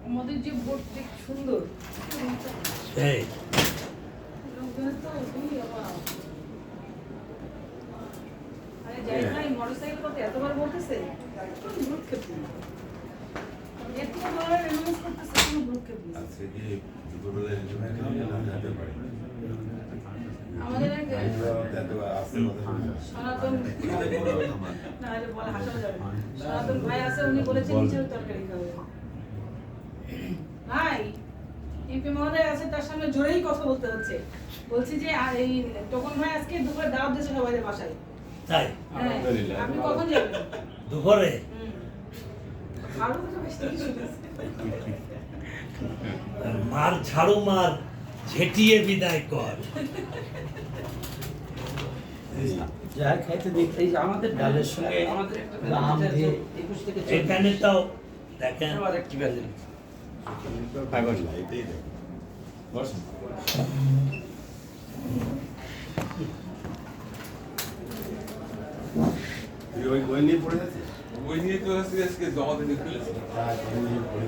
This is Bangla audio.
আমাদের যে বোট যে সুন্দর সেই আরে যাই ভাই মোটরসাইকেল কথা এতবার বলতেছে কোন ভ্রুক্ষেপ নেই এত বড় অ্যানাউন্স করতেছে কোনো ভ্রুক্ষেপ নেই আজকে কি দুপুরবেলা ইন্টারনেট জানতে পারি আমাদের এক এত আসতে কথা সনাতন না আরে বলে হাসানো যাবে সনাতন ভাই আছে উনি বলেছেন নিচের তরকারি খাবে ভাই এমপি মহোদয় আছে তার সামনে জোরেই কথা বলতে হচ্ছে বলছি যে এই টোকন ভাই আজকে দুপুরে দাওয়াত দিয়েছে সবাইদের বাসায় তাই হ্যাঁ আপনি কখন যাবেন দুপুরে আরো তো বেশ কিছু শুনেছি মার ঝাড়ু মার ঝেটিয়ে বিদায় কর যা খাইতে দিই এই যে আমাদের ডালের সঙ্গে আমাদের আম দিয়ে 21 থেকে 24 এখানে তো দেখেন আবার একটি ব্যালেন ফাইবার লাইটেই দেখ বসুন ওই নিয়ে পড়ে আছে ওই নিয়ে তো আজকে জমা দিতে ফেলেছি ওই নিয়ে পড়ে